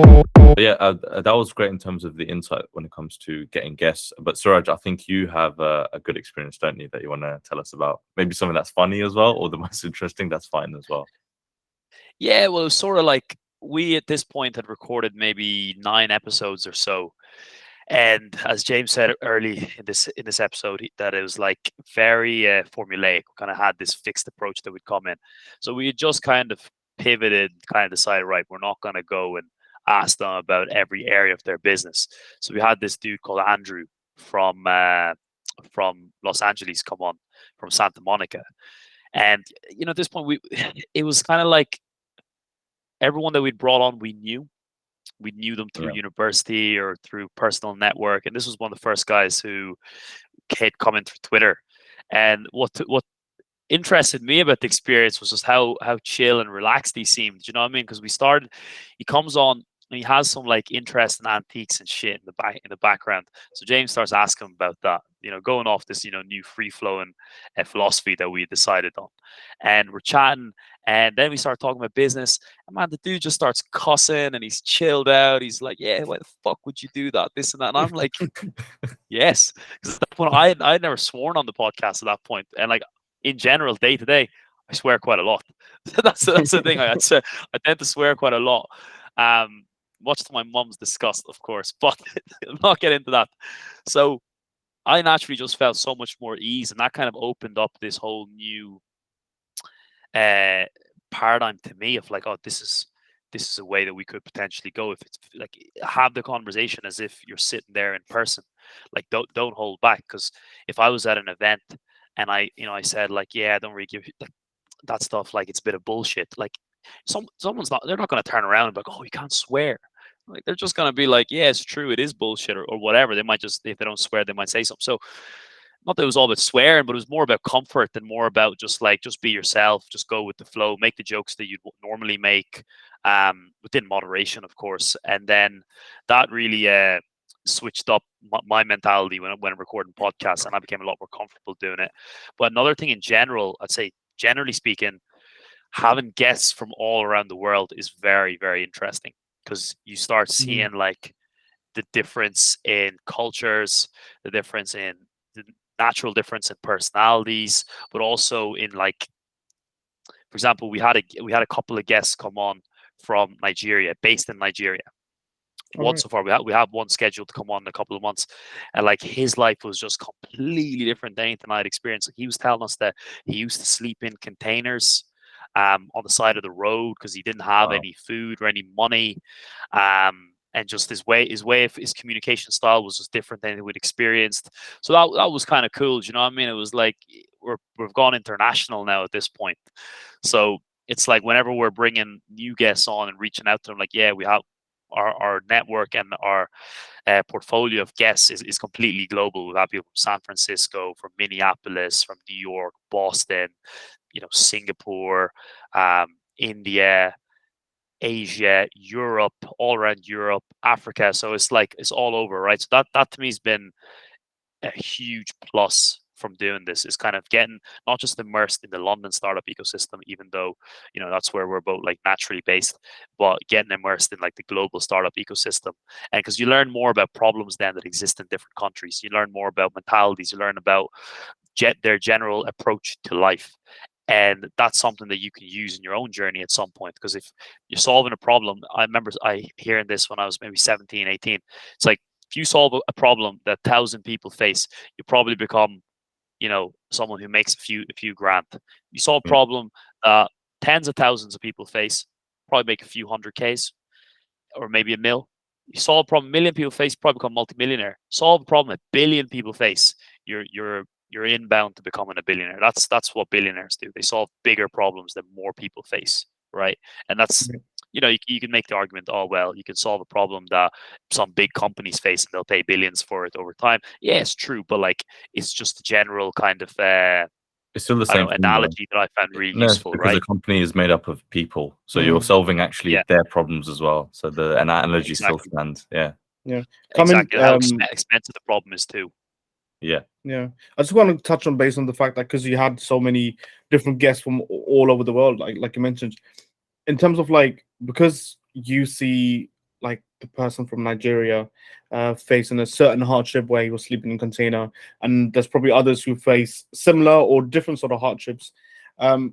But yeah, that was great in terms of the insight when it comes to getting guests. But Suraj, I think you have a good experience, don't you, that you want to tell us about? Maybe something that's funny as well, or the most interesting. That's fine as well. Yeah, well, it was sort of like we at this point had recorded maybe 9 episodes or so. And as James said early in this episode, that it was like very formulaic. We kind of had this fixed approach that would come in. So we had just kind of pivoted, kind of decided, right, we're not going to go and ask them about every area of their business. So we had this dude called Andrew from Los Angeles come on from Santa Monica, and at this point it was kind of like everyone that we'd brought on we knew them through Yeah. university or through personal network, and this was one of the first guys who had come in through Twitter. And what interested me about the experience was just how chill and relaxed he seemed. Do you know what I mean? Because he comes on and he has some like interest in antiques and shit in the background. So James starts asking him about that, going off this new free flowing philosophy that we decided on, and we're chatting, and then we start talking about business. And man, the dude just starts cussing, and he's chilled out. He's like, "Yeah, why the fuck would you do that? This and that." And I'm like, "Yes," because at that point I'd never sworn on the podcast at that point, and like in general, day to day, I swear quite a lot. that's the thing. I tend to swear quite a lot. Much to my mum's disgust, of course, but I'll not get into that. So I naturally just felt so much more ease, and that kind of opened up this whole new paradigm to me of like, oh, this is a way that we could potentially go if it's like have the conversation as if you're sitting there in person. Like don't hold back, because if I was at an event and I said like, yeah, I don't really give like that stuff, like it's a bit of bullshit. Like they're not going to turn around and be like, oh, you can't swear. Like they're just going to be like, yeah, it's true, it is bullshit, or whatever. They might just, if they don't swear, they might say something. So not that it was all about swearing, but it was more about comfort and more about just be yourself, just go with the flow, make the jokes that you'd normally make, within moderation, of course. And then that really switched up my mentality when I'm recording podcasts, and I became a lot more comfortable doing it. But another thing in general, I'd say, generally speaking, having guests from all around the world is very, very interesting, because you start seeing like the difference in cultures, the difference in the natural difference in personalities, but also in like, for example, we had a couple of guests come on from Nigeria, based in Nigeria. One so far, we have one scheduled to come on in a couple of months, and like his life was just completely different than anything I'd experienced. Like, he was telling us that he used to sleep in containers on the side of the road because he didn't have any food or any money. And just his communication style was just different than we'd experienced. So that was kind of cool. Do you know what I mean? It was like we've gone international now at this point. So it's like whenever we're bringing new guests on and reaching out to them, like, yeah, we have our network and our portfolio of guests is completely global. We have people from San Francisco, from Minneapolis, from New York, Boston, Singapore, India, Asia, Europe, all around Europe, Africa. So it's like it's all over, right? So that to me has been a huge plus from doing this, is kind of getting not just immersed in the London startup ecosystem, even though that's where we're both like naturally based, but getting immersed in like the global startup ecosystem. And because you learn more about problems then that exist in different countries, you learn more about mentalities, you learn about their general approach to life. And that's something that you can use in your own journey at some point. Because if you're solving a problem, I remember hearing this when I was maybe 17, 18. It's like, if you solve a problem that 1,000 people face, you probably become, someone who makes a few grand. You solve a problem tens of thousands of people face, probably make a few hundred Ks or maybe a mil. You solve a problem 1 million people face, probably become multimillionaire. Solve a problem 1 billion people face, you're inbound to becoming a billionaire. That's what billionaires do. They solve bigger problems that more people face, right? And that's you can make the argument, oh well, you can solve a problem that some big companies face and they'll pay billions for it over time. Yeah, it's true, but like it's just a general kind of it's still the same analogy that I found really useful, because right? a company is made up of people, so you're solving actually their problems as well. So an analogy still stands. Yeah. Exactly. How expensive the problem is too. Yeah. I just want to touch on based on the fact that because you had so many different guests from all over the world, like you mentioned, in terms of like, because you see like the person from Nigeria facing a certain hardship where he was sleeping in a container, and there's probably others who face similar or different sort of hardships.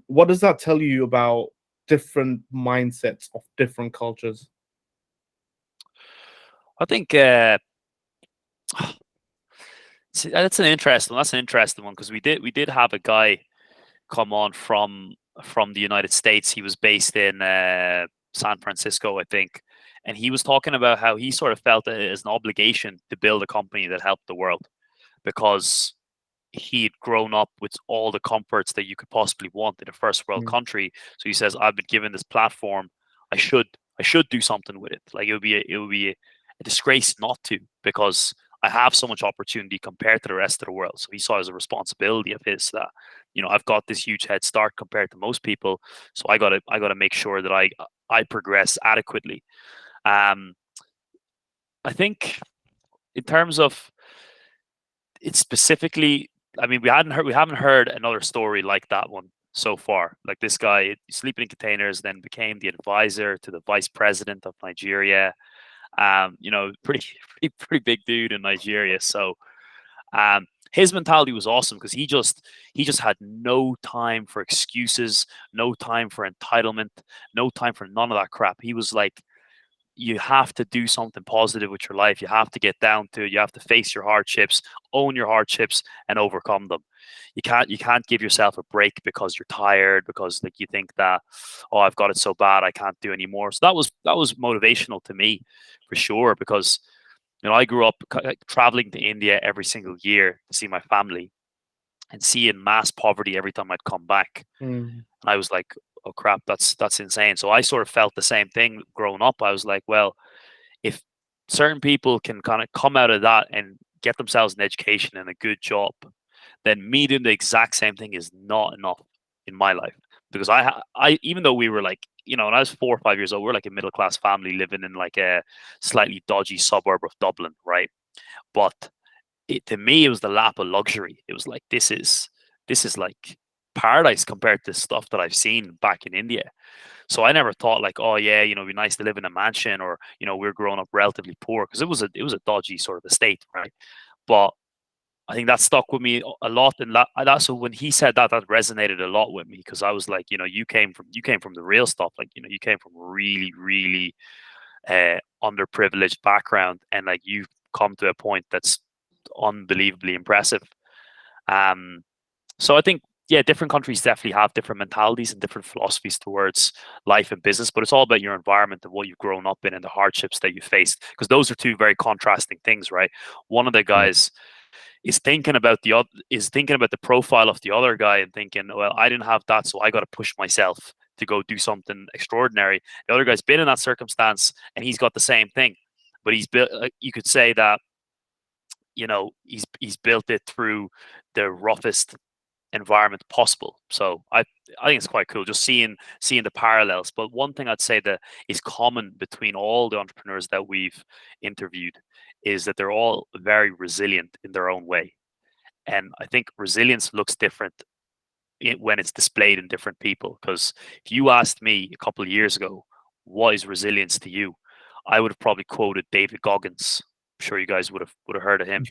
What does that tell you about different mindsets of different cultures? I think that's an interesting one, because we did have a guy come on from the United States. He was based in San Francisco, I think, and he was talking about how he sort of felt it as an obligation to build a company that helped the world, because he'd grown up with all the comforts that you could possibly want in a first world country. So he says, I've been given this platform. I should do something with it. Like, it would be a disgrace not to, because I have so much opportunity compared to the rest of the world. So he saw it as a responsibility of his that, I've got this huge head start compared to most people. So I gotta make sure that I progress adequately. I think in terms of it specifically, I mean, we haven't heard another story like that one so far. Like, this guy sleeping in containers, then became the advisor to the vice president of Nigeria. Pretty big dude in Nigeria. So his mentality was awesome, because he just had no time for excuses, no time for entitlement, no time for none of that crap. He was like, you have to do something positive with your life. You have to get down to it. You have to face your hardships, own your hardships, and overcome them. You can't give yourself a break because you're tired, because like you think that, oh, I've got it so bad I can't do anymore. So that was motivational to me, for sure, because I grew up traveling to India every single year to see my family, and seeing mass poverty every time I'd come back. And I was like, oh crap, that's insane. So I sort of felt the same thing growing up. I was like, well, if certain people can kind of come out of that and get themselves an education and a good job, then me doing the exact same thing is not enough in my life. Because I even though we were like, when I was 4 or 5 years old, we're like a middle class family living in like a slightly dodgy suburb of Dublin, right? But to me, it was the lap of luxury. It was like, this is like paradise compared to stuff that I've seen back in India. So I never thought like, oh yeah, it'd be nice to live in a mansion, or we're growing up relatively poor, because it was a dodgy sort of estate, right? But I think that stuck with me a lot, and that so when he said that, that resonated a lot with me, because I was like, you came from the real stuff, like you came from really, really underprivileged background, and like you've come to a point that's unbelievably impressive. So I think, yeah, different countries definitely have different mentalities and different philosophies towards life and business, but it's all about your environment and what you've grown up in and the hardships that you faced, because those are two very contrasting things, right? One of the guys is thinking about the profile of the other guy and thinking, well, I didn't have that, so I got to push myself to go do something extraordinary. The other guy's been in that circumstance and he's got the same thing, but he's built. You could say that he's built it through the roughest environment possible. So I think it's quite cool just seeing the parallels. But one thing I'd say that is common between all the entrepreneurs that we've interviewed is that they're all very resilient in their own way. And I think resilience looks different when it's displayed in different people. Because if you asked me a couple of years ago, what is resilience to you? I would have probably quoted David Goggins. I'm sure you guys would have heard of him.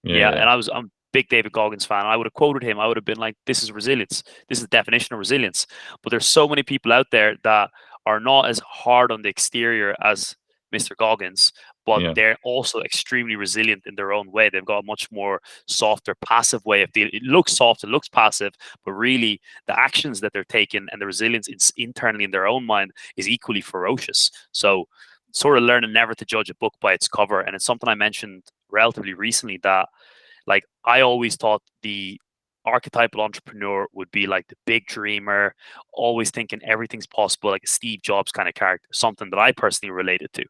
Yeah. And I'm a big David Goggins fan. I would have quoted him. I would have been like, this is resilience. This is the definition of resilience. But there's so many people out there that are not as hard on the exterior as Mr. Goggins, but they're also extremely resilient in their own way. They've got a much more softer, passive way of dealing. It looks soft, it looks passive, but really the actions that they're taking and the resilience internally in their own mind is equally ferocious. So sort of learning never to judge a book by its cover. And it's something I mentioned relatively recently, that like I always thought the archetypal entrepreneur would be like the big dreamer, always thinking everything's possible, like a Steve Jobs kind of character, something that I personally related to.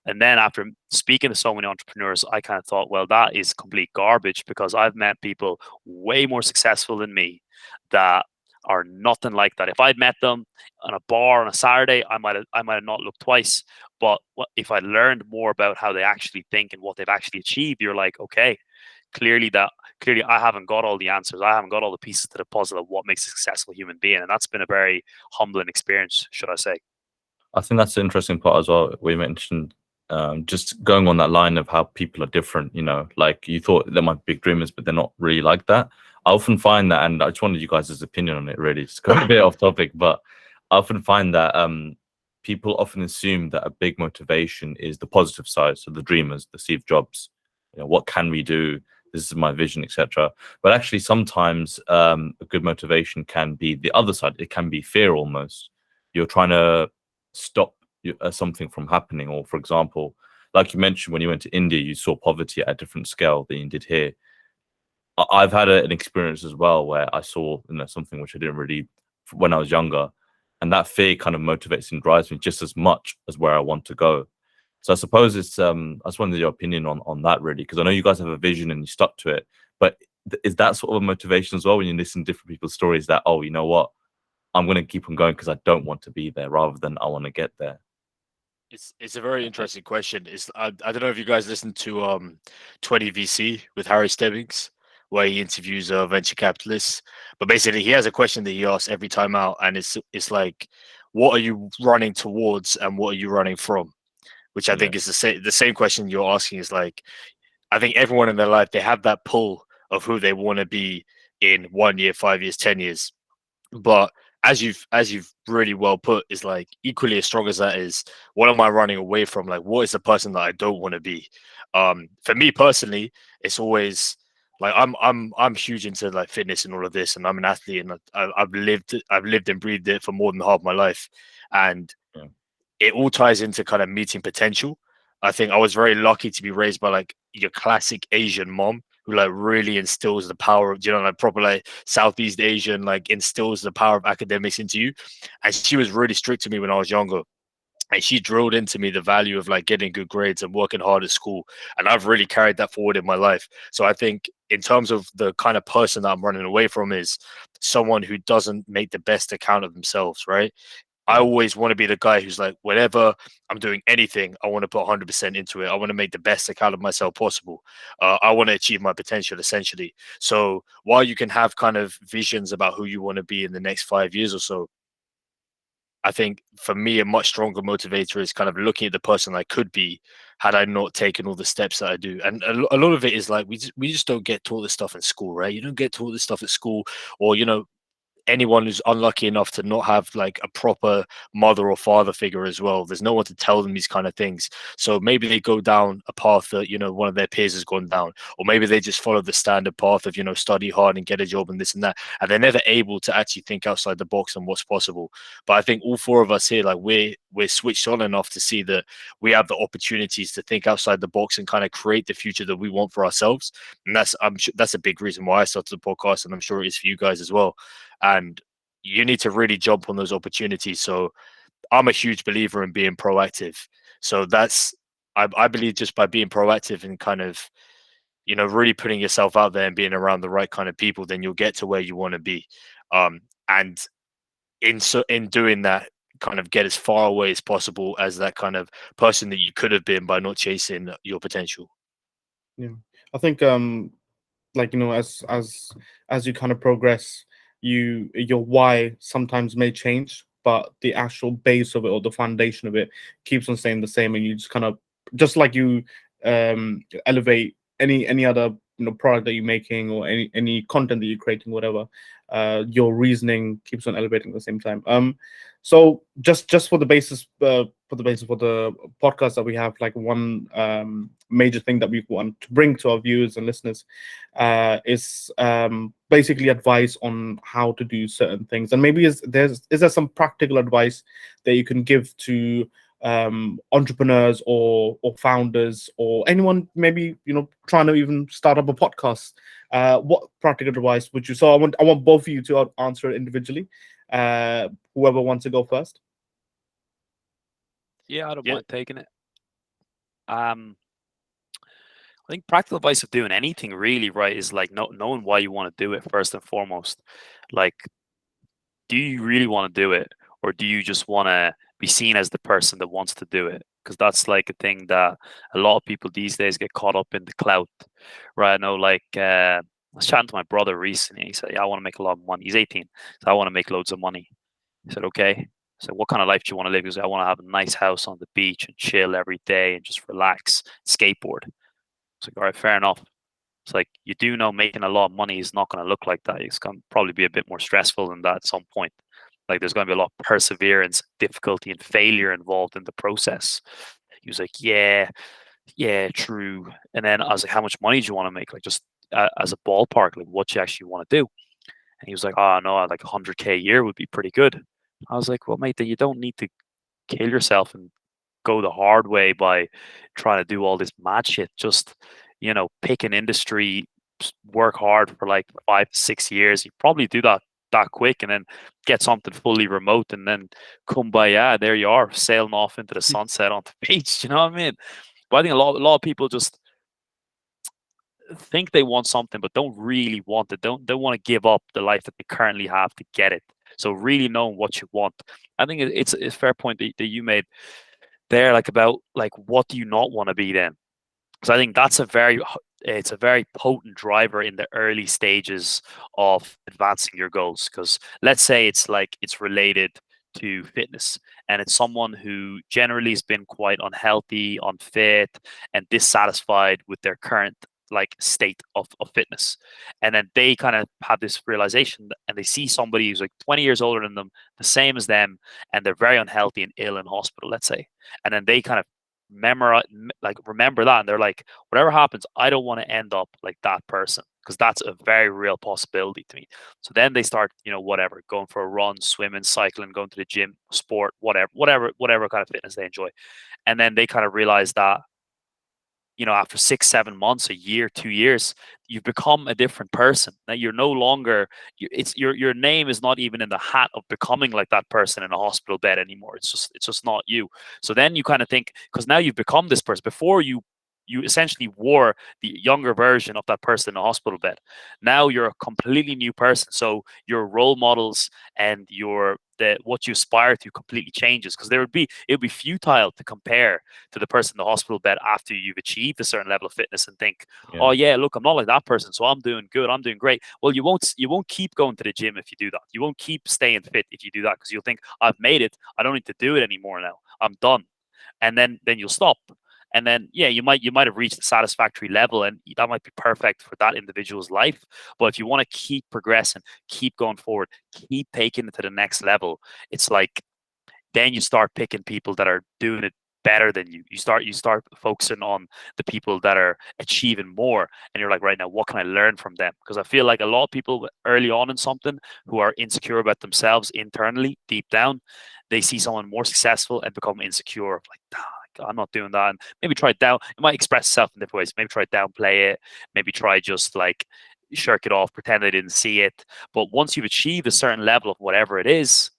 And then after speaking to so many entrepreneurs, I kind of thought, well, that is complete garbage, because I've met people way more successful than me that are nothing like that. If I'd met them on a bar on a Saturday, I might have not looked twice. But if I learned more about how they actually think and what they've actually achieved, you're like, okay, clearly I haven't got all the answers. I haven't got all the pieces to the puzzle of what makes a successful human being. And that's been a very humbling experience, should I say. I think that's the interesting part as well. We mentioned just going on that line of how people are different. Like you thought there might be big dreamers, but they're not really like that. I often find that, and I just wanted you guys' opinion on it. Really, just going a bit off topic, but I often find that people often assume that a big motivation is the positive side. So the dreamers, the Steve Jobs, what can we do? This is my vision, etc. But actually, sometimes a good motivation can be the other side. It can be fear almost. You're trying to stop something from happening, or for example, like you mentioned, when you went to India, you saw poverty at a different scale than you did here. I've had an experience as well where I saw something which I didn't really when I was younger, and that fear kind of motivates and drives me just as much as where I want to go. So I suppose it's I just wanted your opinion on that really, because I know you guys have a vision and you stuck to it, but is that sort of a motivation as well when you listen to different people's stories that, oh, you know what, I'm going to keep on going because I don't want to be there rather than I want to get there? It's a very interesting question. I don't know if you guys listened to 20 VC with Harry Stebbings, where he interviews venture capitalists. But basically, he has a question that he asks every time out, and it's like, what are you running towards, and what are you running from? Which I think is the same question you're asking. Is like, I think everyone in their life, they have that pull of who they want to be in 1 year, 5 years, 10 years. But as you've really well put, is like equally as strong as that is, what am I running away from? Like, what is the person that I don't want to be? For me personally, it's always like I'm huge into like fitness and all of this, and I'm an athlete, and I've lived and breathed it for more than half my life, and it all ties into kind of meeting potential. I think I was very lucky to be raised by like your classic Asian mom who like really instills the power of, like proper like Southeast Asian, like instills the power of academics into you. And she was really strict to me when I was younger. And she drilled into me the value of like getting good grades and working hard at school. And I've really carried that forward in my life. So I think in terms of the kind of person that I'm running away from is someone who doesn't make the best account of themselves, right? I always want to be the guy who's like, whenever I'm doing anything, I want to put 100% into it. I want to make the best account of myself possible. I want to achieve my potential, essentially. So while you can have kind of visions about who you want to be in the next 5 years or so, I think for me, a much stronger motivator is kind of looking at the person I could be had I not taken all the steps that I do. And a lot of it is like, we just don't get taught this stuff in school, right? You don't get taught this stuff at school, or, anyone who's unlucky enough to not have like a proper mother or father figure as well, there's no one to tell them these kind of things. So maybe they go down a path that one of their peers has gone down, or maybe they just follow the standard path of study hard and get a job and this and that, and they're never able to actually think outside the box on what's possible. But I think all four of us here, like we're switched on enough to see that we have the opportunities to think outside the box and kind of create the future that we want for ourselves. And I'm sure that's a big reason why I started the podcast, and I'm sure it is for you guys as well. And you need to really jump on those opportunities. So I'm a huge believer in being proactive. So I believe just by being proactive and kind of, really putting yourself out there and being around the right kind of people, then you'll get to where you want to be. And in doing that, kind of get as far away as possible as that kind of person that you could have been by not chasing your potential. Yeah, I think like as you kind of progress, your why sometimes may change, but the actual base of it or the foundation of it keeps on staying the same, and you just kind of, just like you elevate any other product that you're making, or any content that you're creating, whatever, your reasoning keeps on elevating at the same time. So just for the basis for the podcast that we have, like one major thing that we want to bring to our viewers and listeners is basically advice on how to do certain things. And maybe is there some practical advice that you can give to entrepreneurs or founders, or anyone maybe trying to even start up a podcast? What practical advice would you? So I want both of you to answer it individually. Whoever wants to go first. Yeah, I don't mind taking it. I think practical advice of doing anything really, right, is like knowing why you want to do it first and foremost. Like, do you really want to do it, or do you just want to be seen as the person that wants to do it? Because that's like a thing that a lot of people these days get caught up in, the clout, right? I know, like, I was chatting to my brother recently. He said, yeah, I want to make a lot of money. He's 18. So I want to make loads of money. I said, okay. So what kind of life do you want to live? He was like, I want to have a nice house on the beach and chill every day and just relax, skateboard. It's like, all right, fair enough. It's like, you do know making a lot of money is not going to look like that. It's going to probably be a bit more stressful than that at some point. Like there's going to be a lot of perseverance, difficulty, and failure involved in the process. He was like, yeah, true. And then I was like, how much money do you want to make? Like just as a ballpark, like what you actually want to do? And he was like, oh no, like 100K a year would be pretty good. I was like, well, mate, then you don't need to kill yourself and go the hard way by trying to do all this mad shit. Just, pick an industry, work hard for like 5 to 6 years. You probably do that quick, and then get something fully remote, and then kumbaya, there you are, sailing off into the sunset on the beach. You know what I mean? But I think a lot of people just think they want something, but don't really want it. Don't want to give up the life that they currently have to get it. So really knowing what you want. I think it's a fair point that you made there, like about like what do you not want to be then? Because I think that's a very potent driver in the early stages of advancing your goals. Because let's say it's related to fitness, and it's someone who generally has been quite unhealthy, unfit, and dissatisfied with their current state of fitness, and then they kind of have this realization and they see somebody who's like 20 years older than them, the same as them, and they're very unhealthy and ill in hospital, let's say, and then they kind of remember that, and they're like, whatever happens, I don't want to end up like that person, because that's a very real possibility to me. So then they start, whatever, going for a run, swimming, cycling, going to the gym, sport, whatever kind of fitness they enjoy, and then they kind of realize that after 6-7 months, a year, 2 years, you've become a different person. Now you're no longer, your name is not even in the hat of becoming like that person in a hospital bed anymore. It's just not you. So then you kind of think, because now you've become this person. Before you essentially wore the younger version of that person in a hospital bed. Now you're a completely new person. So your role models and what you aspire to completely changes, because it would be futile to compare to the person in the hospital bed after you've achieved a certain level of fitness and think, oh yeah, look, I'm not like that person, so I'm doing good, I'm doing great. Well, you won't keep going to the gym if you do that. You won't keep staying fit if you do that, because you'll think, I've made it, I don't need to do it anymore now, I'm done. And then you'll stop. And then, yeah, you might have reached a satisfactory level, and that might be perfect for that individual's life. But if you want to keep progressing, keep going forward, keep taking it to the next level, it's like then you start picking people that are doing it better than you. You start focusing on the people that are achieving more, and you're like, right now, what can I learn from them? Because I feel like a lot of people early on in something who are insecure about themselves internally, deep down, they see someone more successful and become insecure. Like, I'm not doing that. And maybe try it down. It might express itself in different ways. Maybe try downplay it. Maybe try just shirk it off, pretend I didn't see it. But once you've achieved a certain level of whatever it is,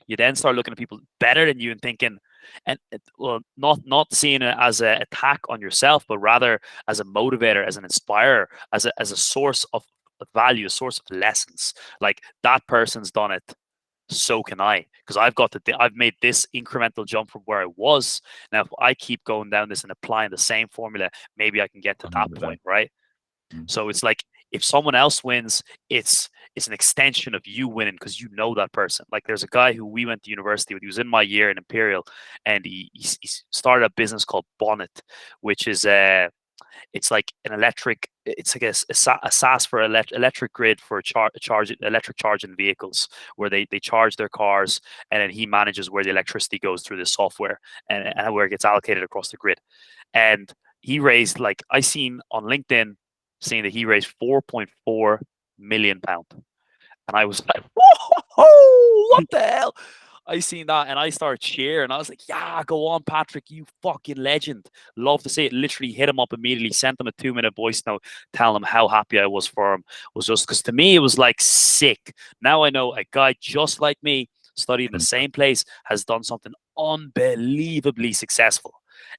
you then start looking at people better than you and thinking, and not seeing it as an attack on yourself, but rather as a motivator, as an inspirer, as a source of value, a source of lessons. Like, that person's done it, so can I, because I've made this incremental jump from where I was. Now, if I keep going down this and applying the same formula, maybe I can get to that 100%. point, right? So it's like, if someone else wins, it's an extension of you winning, because you know that person. Like, there's a guy who we went to university with. He was in my year in Imperial, and he started a business called Bonnet, which is it's like an electric. It's like a SaaS for electric grid for electric charging vehicles, where they charge their cars, and then he manages where the electricity goes through this software, and where it gets allocated across the grid. And he raised, like, I seen on LinkedIn, saying that he raised £4.4 million, and I was like, whoa, what the hell? I seen that and I started cheering. I was like, yeah, go on, Patrick, you fucking legend. Love to see it. Literally hit him up immediately, sent him a 2-minute voice note, telling him how happy I was for him. It was just because to me, it was like sick. Now I know a guy just like me, studied in the same place, has done something unbelievably successful.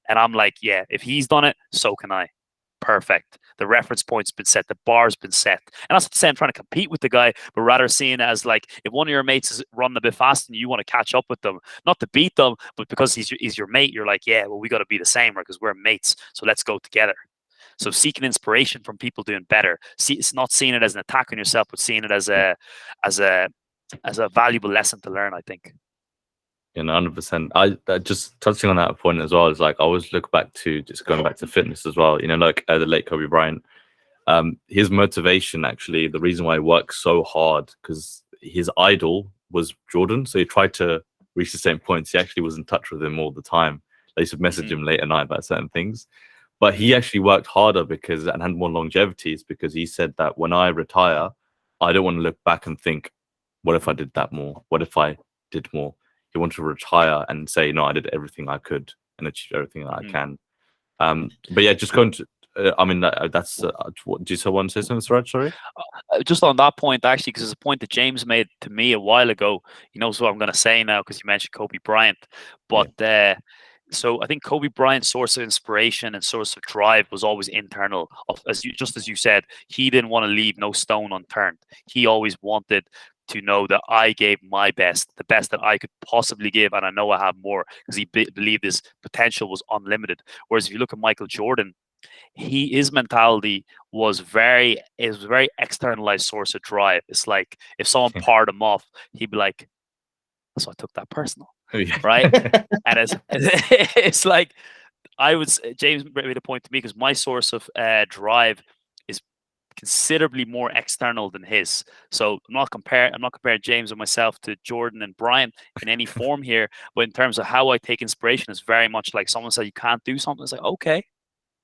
And I'm like, yeah, if he's done it, so can I. Perfect. The reference point's been set, the bar's been set. And that's not to say I'm trying to compete with the guy, but rather seeing it as like, if one of your mates is running a bit fast and you want to catch up with them, not to beat them, but because he's your mate, you're like, yeah, well, we got to be the same, right? Because we're mates, so let's go together. So seeking inspiration from people doing better. It's not seeing it as an attack on yourself, but seeing it as a valuable lesson to learn, I think. 100%. I just touching on that point as well is like I always look back to just going back to fitness as well. Like the late Kobe Bryant, his motivation actually, the reason why he worked so hard because his idol was Jordan, so he tried to reach the same points. He actually was in touch with him all the time. They used to message him late at night about certain things, but he actually worked harder because and had more longevity. Is because he said that when I retire, I don't want to look back and think, what if I did that more? What if I did more? He wanted to retire and say, no, I did everything I could and achieved everything that I can. But yeah, just going to, I mean, that's, what, do you still want to say something, Suraj? Sorry? Just on that point, actually, because it's a point that James made to me a while ago. He knows what I'm going to say now because you mentioned Kobe Bryant. But so I think Kobe Bryant's source of inspiration and source of drive was always internal. As you said, he didn't want to leave no stone unturned. He always wanted to know that I gave my best, the best that I could possibly give, and I know I have more because he believed his potential was unlimited. Whereas if you look at Michael Jordan, his mentality was very externalized source of drive. It's like if someone parred him off, he'd be like, "So I took that personal." Right? And it's like I would say, James made a point to me because my source of drive is considerably more external than his. So I'm not comparing James and myself to Jordan and Brian in any form here, but in terms of how I take inspiration, it's very much like someone said you can't do something. It's like, okay,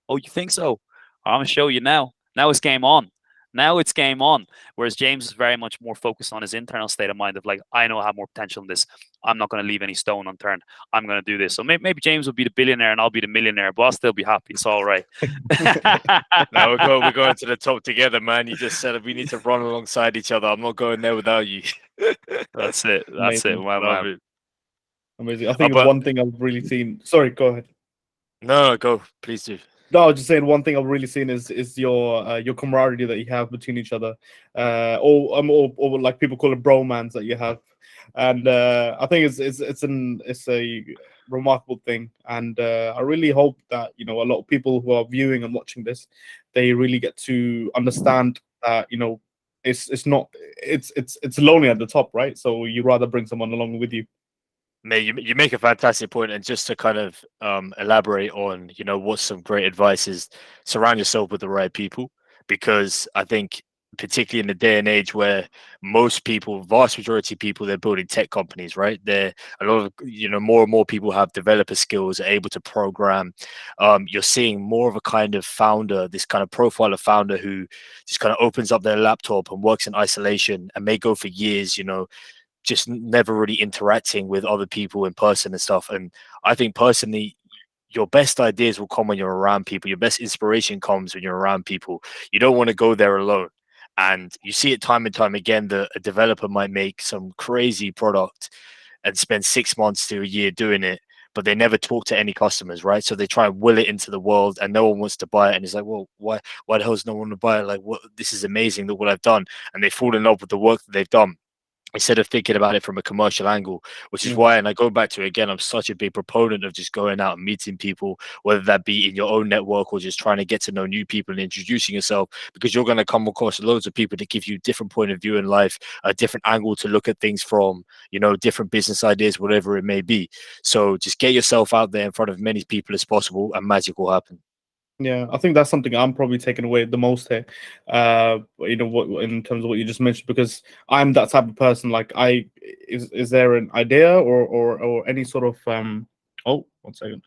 oh, you think so? I'm gonna show you now. Now it's game on. Now it's game on. Whereas James is very much more focused on his internal state of mind of like, I know I have more potential in this. I'm not going to leave any stone unturned. I'm going to do this. So maybe James will be the billionaire and I'll be the millionaire, but I'll still be happy. It's all right. Now we're going to the top together, man. You just said we need to run alongside each other. I'm not going there without you. That's it. That's Amazing. it. Wow. Amazing. I think one thing I've really seen. Sorry, go ahead. No, go. Please do. No, I was just saying one thing I've really seen is your camaraderie that you have between each other, or like people call it bromance that you have, and I think it's a remarkable thing, and I really hope that a lot of people who are viewing and watching this, they really get to understand that it's lonely at the top, right? So you rather bring someone along with you. Mate, you make a fantastic point, and just to kind of elaborate on, what some great advice is: surround yourself with the right people, because I think particularly in the day and age where most people, vast majority of people, they're building tech companies, right? They're a lot of more and more people have developer skills, are able to program. You're seeing more of a kind of founder, this kind of profile of founder who just kind of opens up their laptop and works in isolation and may go for years, just never really interacting with other people in person and stuff. And I think personally, your best ideas will come when you're around people. Your best inspiration comes when you're around people. You don't want to go there alone. And you see it time and time again that a developer might make some crazy product and spend 6 months to a year doing it, but they never talk to any customers, right? So they try and will it into the world and no one wants to buy it. And it's like, well, why the hell does no one want to buy it? Like, what? This is amazing. Look what I've done. And they fall in love with the work that they've done, instead of thinking about it from a commercial angle, which is why, and I go back to it again, I'm such a big proponent of just going out and meeting people, whether that be in your own network or just trying to get to know new people and introducing yourself, because you're going to come across loads of people that give you a different point of view in life, a different angle to look at things from, different business ideas, whatever it may be. So just get yourself out there in front of many people as possible and magic will happen. Yeah, I think that's something I'm probably taking away the most here. What in terms of what you just mentioned, because I'm that type of person. Like, is there an idea or any sort of oh, 1 second.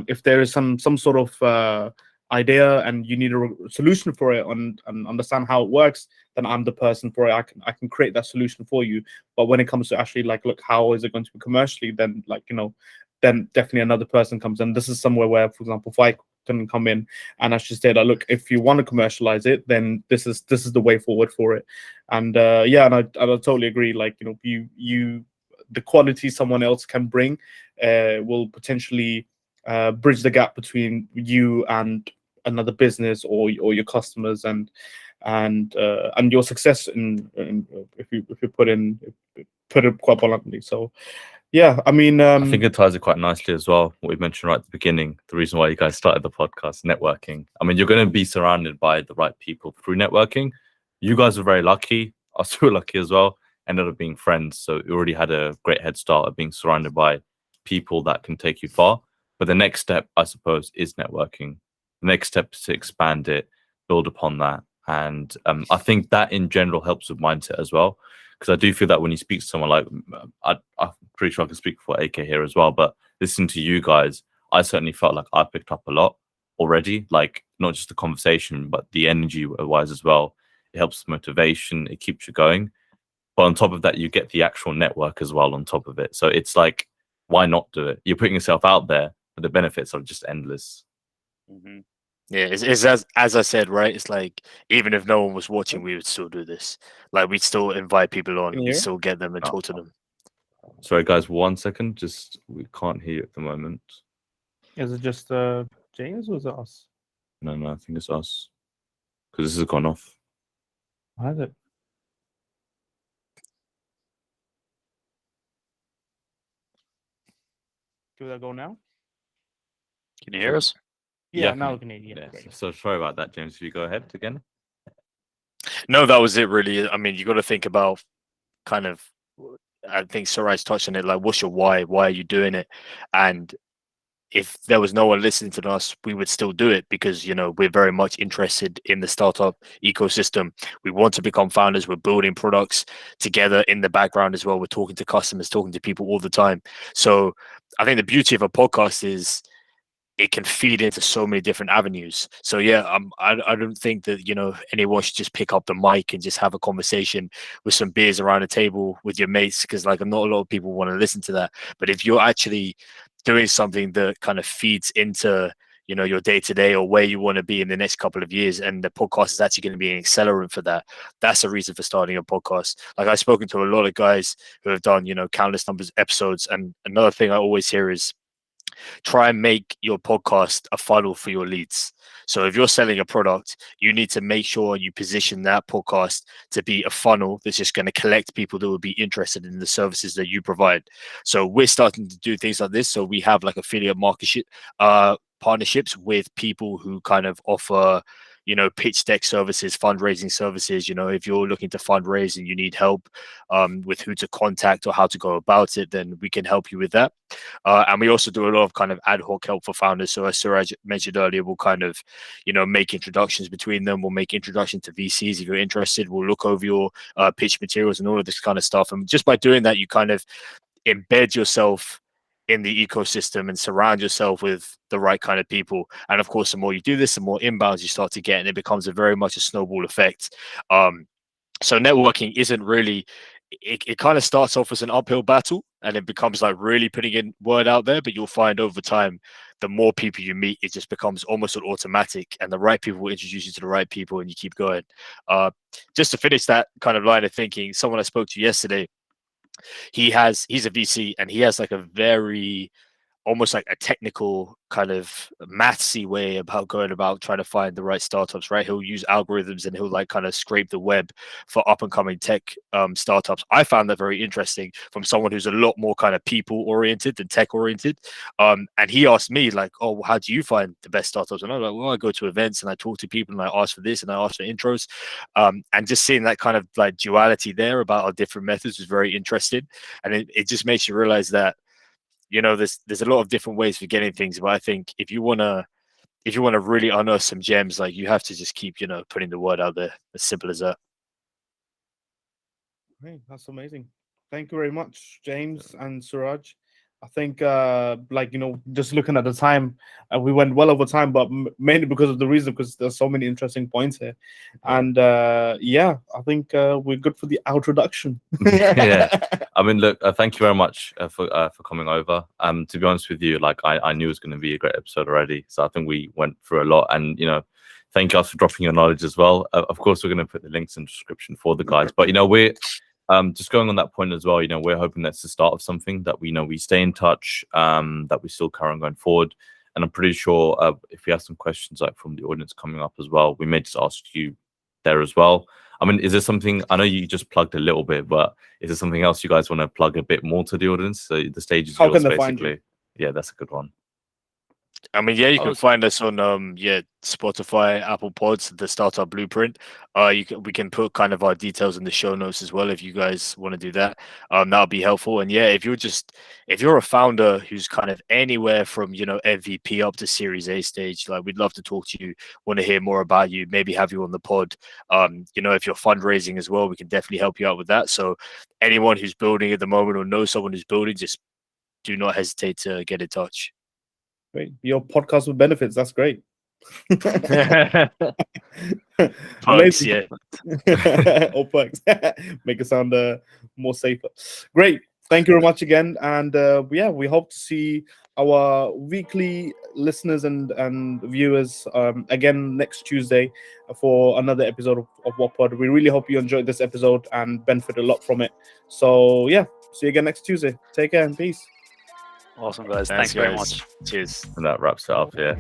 If there is some sort of idea and you need a solution for it and understand how it works, then I'm the person for it. I can create that solution for you. But when it comes to actually like, look, how is it going to be commercially? Then then definitely another person comes in. This is somewhere where, for example, if I can come in and actually say that, look, if you want to commercialize it, then this is the way forward for it. And and I totally agree. Like, the quality someone else can bring will potentially bridge the gap between you and another business or your customers and your success if you put it quite bluntly. So yeah, I mean, I think it ties it quite nicely as well. What we mentioned right at the beginning, the reason why you guys started the podcast, networking. I mean, you're going to be surrounded by the right people through networking. You guys are very lucky. I was so lucky as well. ended up being friends. So you already had a great head start of being surrounded by people that can take you far. But the next step, I suppose, is networking. The next step is to expand it, build upon that. And I think that in general helps with mindset as well. Because I do feel that when you speak to someone like, I'm pretty sure I can speak for AK here as well, but listening to you guys, I certainly felt like I picked up a lot already, like not just the conversation, but the energy wise as well. It helps motivation, it keeps you going. But on top of that, you get the actual network as well on top of it. So it's like, why not do it? You're putting yourself out there, but the benefits are just endless. Mhm. Yeah, it's as I said, right? It's like even if no one was watching, we would still do this. Like we'd still invite people on, Can you we'd hear? still get them and Oh, talk to them. Sorry, guys, 1 second. Just we can't hear you at the moment. Is it just James or is it us? No, I think it's us because this has gone off. Has it? Give that a go now? Can you hear us? Yeah, I now can- we can hear you. Yeah, yeah, great. so sorry about that, James. If you go ahead again. No, that was it really. I mean, you got to think about kind of. I think Suraj touched on it. Like, what's your why? Why are you doing it? And if there was no one listening to us, we would still do it because we're very much interested in the startup ecosystem. We want to become founders. We're building products together in the background as well. We're talking to customers, talking to people all the time. So I think the beauty of a podcast is it can feed into so many different avenues. So yeah, I don't think that anyone should just pick up the mic and just have a conversation with some beers around a table with your mates, because like not a lot of people want to listen to that. But if you're actually doing something that kind of feeds into your day to day or where you want to be in the next couple of years, and the podcast is actually going to be an accelerant for that, that's a reason for starting a podcast. Like I've spoken to a lot of guys who have done countless numbers of episodes, and another thing I always hear is try and make your podcast a funnel for your leads. So if you're selling a product, you need to make sure you position that podcast to be a funnel that's just going to collect people that would be interested in the services that you provide. So we're starting to do things like this. So we have like affiliate market partnerships with people who kind of offer pitch deck services, fundraising services. If you're looking to fundraise and you need help with who to contact or how to go about it, then we can help you with that. And we also do a lot of kind of ad hoc help for founders. So as Suraj mentioned earlier, we'll kind of, make introductions between them. We'll make introduction to VCs if you're interested. We'll look over your pitch materials and all of this kind of stuff. And just by doing that, you kind of embed yourself in the ecosystem and surround yourself with the right kind of people. And of course, the more you do this, the more inbounds you start to get, and it becomes very much a snowball effect. So networking isn't really, it kind of starts off as an uphill battle, and it becomes like really putting in word out there. But you'll find over time, the more people you meet, it just becomes almost an automatic, and the right people will introduce you to the right people, and you keep going. Just to finish that kind of line of thinking, someone I spoke to yesterday, he's a VC, and he has like a very almost like a technical kind of mathsy way about going about trying to find the right startups, right? He'll use algorithms and he'll like kind of scrape the web for up and coming tech startups. I found that very interesting from someone who's a lot more kind of people oriented than tech oriented. And he asked me like, oh, how do you find the best startups? And I'm like, well, I go to events and I talk to people and I ask for this and I ask for intros. And just seeing that kind of like duality there about our different methods was very interesting. And it just makes you realize that there's a lot of different ways for getting things, but I think if you wanna really unearth some gems, like you have to just keep putting the word out there. As simple as that. Hey, that's amazing. Thank you very much, James and Suraj. I think, just looking at the time, we went well over time, but mainly because of the reason, because there's so many interesting points here. And I think we're good for the introduction. Yeah. I mean, look, thank you very much for coming over. To be honest with you, like I knew it was going to be a great episode already, so I think we went through a lot, and thank you guys for dropping your knowledge as well. Of course, we're going to put the links in the description for the guys, but we're just going on that point as well. We're hoping that's the start of something that we stay in touch, that we still carry on going forward. And I'm pretty sure if we have some questions like from the audience coming up as well, we may just ask you there as well. I mean, is there something, I know you just plugged a little bit, but is there something else you guys want to plug a bit more to the audience? So the stage is How yours, can they find basically. you? Yeah, that's a good one. I mean, yeah, you I can was- find us on Spotify, Apple Pods, the Startup Blueprint. We can put kind of our details in the show notes as well if you guys want to do that. That'll be helpful. And yeah, if you're a founder who's kind of anywhere from MVP up to Series A stage, like we'd love to talk to you. Want to hear more about you? Maybe have you on the pod. If you're fundraising as well, we can definitely help you out with that. So anyone who's building at the moment or knows someone who's building, just do not hesitate to get in touch. Great. Your podcast with benefits. That's great. Plugs, Amazing. yeah. Or perks. Make it sound more safer. Great. Thank you very much again. And we hope to see our weekly listeners and viewers again next Tuesday for another episode of WATTPOD. We really hope you enjoyed this episode and benefit a lot from it. So yeah, see you again next Tuesday. Take care and peace. Awesome, guys. Thanks very guys. much. Cheers. And that wraps it up. Yeah.